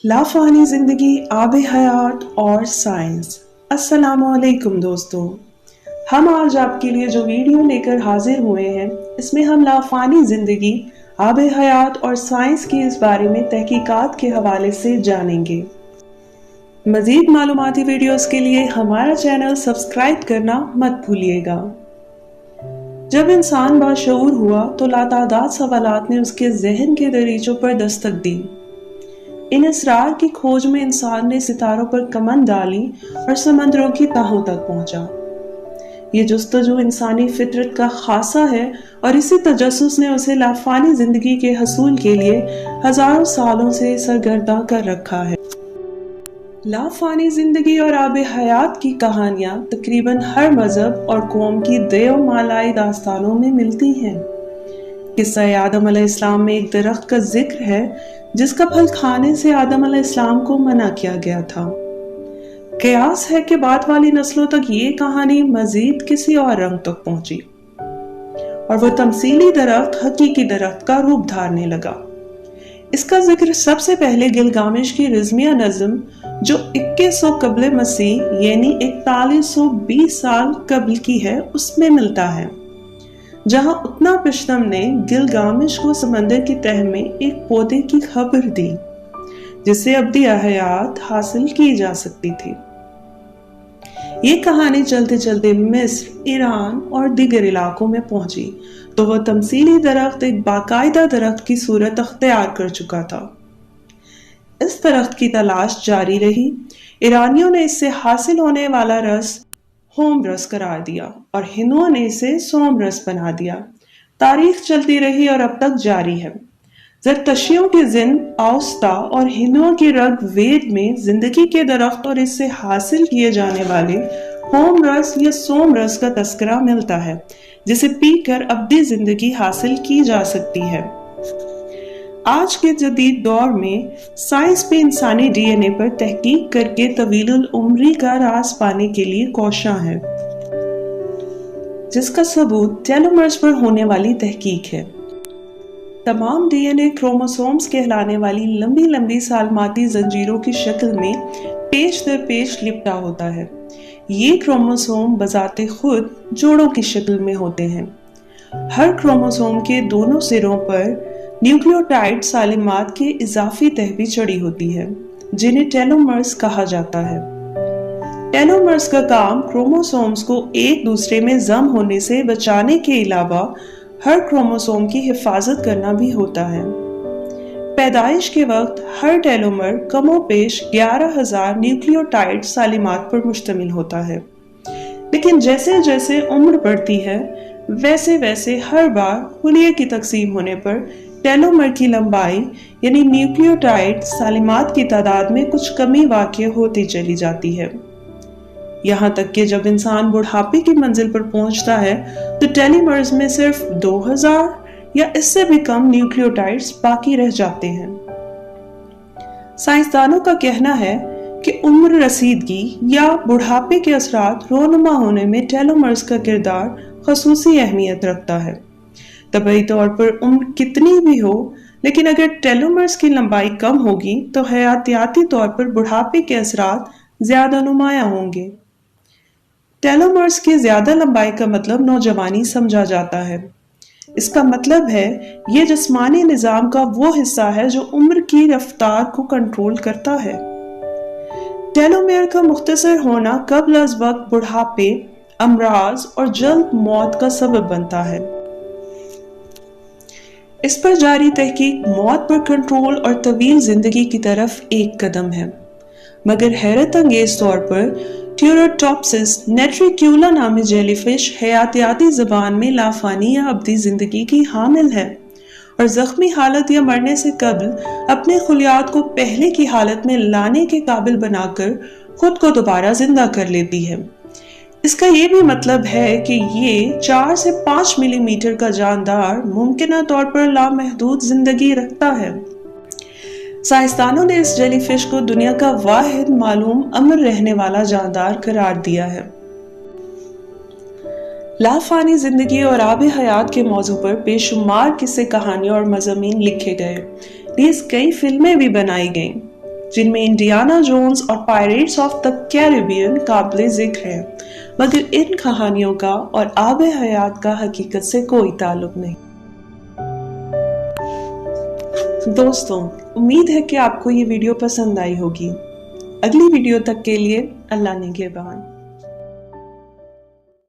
लाफानी जिंदगी, आब हयात और साइंस। अस्सलामुअलैकुम दोस्तों, हम आज आपके लिए जो वीडियो लेकर हाजिर हुए हैं, इसमें हम लाफानी जिंदगी, आब हयात और साइंस की इस बारे में तहकीकात के हवाले से जानेंगे। मजीद मालूमाती वीडियोस के लिए हमारा चैनल सब्सक्राइब करना मत भूलिएगा। जब इंसान बाशऊर हुआ तो लातादाद सवालात ने उसके जहन के दरीचों पर दस्तक दी। इन असरार की खोज में इंसान ने सितारों पर कमन डाली और समंदरों की तहों तक पहुंचा। ये जुस्तजू इंसानी फितरत का खासा है और इसी तजस्सुस ने उसे लाफानी जिंदगी के हसूल के लिए हजारों सालों से सरगर्दा कर रखा है। लाफानी जिंदगी और आब हयात की कहानियां तकरीबन हर मजहब और कौम की देव मालाई दास्तानों में मिलती हैं। किस्सा आदम अलैहिस्सलाम में एक दरख्त का जिक्र है जिसका फल खाने से आदम अलैहिस्सलाम को मना किया गया था। कयास है कि बाद वाली नस्लों तक ये कहानी मजीद किसी और रंग तक पहुंची और वो तमसीली दरख्त हकीकी दरख्त का रूप धारने लगा। इसका जिक्र सबसे पहले गिलगामेश की रिज़मिया नज़्म जो 2100 कब्ल मसीह यानी 4120 साल कब्ल की है उसमें मिलता है, जहां उतना पिश्तम ने गिलगामेश को समंदर की तह में एक पौधे की खबर दी जिससे अब्दी हयात हासिल की जा सकती थी। ये कहानी चलते चलते मिस्र, ईरान और दीगर इलाकों में पहुंची तो वह तमसीली दरख्त एक बाकायदा दरख्त की सूरत अख्तियार कर चुका था। इस दरख्त की तलाश जारी रही। ईरानियों ने इससे हासिल होने वाला रस होम रस करार दिया और हिंदुओं ने इसे सोम रस बना दिया। तारीख चलती रही और अब तक जारी है। ज़रतुश्तियों की जिन औस्ता और हिंदुओं की रग वेद में जिंदगी के दरख्त और इससे हासिल किए जाने वाले होम रस या सोम रस का तस्करा मिलता है जिसे पीकर अब्दी जिंदगी हासिल की जा सकती है। आज के जदीद दौर में साइंस भी इंसानी डीएनए पर तहकीक करके तवीलुल उम्री का राज पाने के लिए कोशां है, जिसका सबूत टेलोमर्स पर होने वाली तहकीक है। तमाम डीएनए क्रोमोसोम्स कहलाने वाली लंबी लंबी सालमाती जंजीरों की शक्ल में पेश दर पेश लिपटा होता है। ये क्रोमोसोम बजाते खुद जोड़ों की शक्ल में होते हैं। हर क्रोमोसोम के दोनों सिरों पर न्यूक्लियोटाइड सालिमात के इजाफी तह भी चढ़ी होती है जिन्हें टेलोमर्स कहा जाता है। टेलोमर्स का काम क्रोमोसोम्स को एक दूसरे में जम होने से बचाने के अलावा हर क्रोमोसोम की हिफाजत करना भी होता है। पैदाइश के वक्त हर टेलोमर कमोपेश 11,000 न्यूक्लियोटाइड सालिमात पर मुश्तमिल होता है, लेकिन जैसे जैसे उम्र बढ़ती है वैसे वैसे हर बार हुलिये की तकसीम होने पर टेलोमर की लंबाई यानी न्यूक्लियोटाइड सालिमात की तादाद में कुछ कमी वाक़ई होती चली जाती है। यहाँ तक कि जब इंसान बुढ़ापे की मंजिल पर पहुंचता है तो टेलोमर्स में सिर्फ 2000 या इससे भी कम न्यूक्लियोटाइड्स बाकी रह जाते हैं। साइंसदानों का कहना है कि उम्र रसीदगी या बुढ़ापे के असरात रोनुमा होने में टेलोमर्स का किरदार खसूसी अहमियत रखता है। तबई तौर पर उम्र कितनी भी हो, लेकिन अगर टेलोमर्स की लंबाई कम होगी तो हयातियाती तौर पर बुढ़ापे के असरात ज्यादा नुमायां होंगे। टेलोमर्स की ज्यादा लंबाई का मतलब नौजवानी समझा जाता है। इसका मतलब है ये जिस्मानी निजाम का वो हिस्सा है जो उम्र की रफ्तार को कंट्रोल करता है। टेलोमेयर का मुख्तसर होना कब्ल अज़ वक्त बुढ़ापे, अमराज और जल्द मौत का सबब बनता है। इस पर जारी तहकीक मौत पर कंट्रोल और तवील जिंदगी की तरफ एक कदम है, मगर हैरत अंगेज तौर पर ट्यूरोटॉप्सिस नेट्रिक्यूला नामी जेलीफिश हयातियाती ज़बान में लाफानी या अब्दी जिंदगी की हामिल है और जख्मी हालत या मरने से कबल अपने खुलियात को पहले की हालत में लाने के काबिल बनाकर खुद को दोबारा जिंदा कर लेती है। इसका ये भी मतलब है कि ये 4 से 5 मिलीमीटर का जानदार मुमकिन तौर पर लामहदूद जिंदगी रखता है। साइंसदानों ने इस जेलीफिश को दुनिया का वाहिद मालूम अमर रहने वाला जानदार करार दिया है। लाफानी जिंदगी और आब हयात के मौजू पर बेशुमार किस्से, कहानियां और मज़ामीन लिखे गए। नीज़ कई फिल्में भी बनाई गईं। जिनमें इंडियाना जोन्स और पायरेट्स ऑफ द कैरिबियन काबिल जिक्र हैं, मगर इन कहानियों का और आब हयात का हकीकत से कोई ताल्लुक नहीं। दोस्तों, उम्मीद है कि आपको ये वीडियो पसंद आई होगी। अगली वीडियो तक के लिए अल्लाह निगहबान।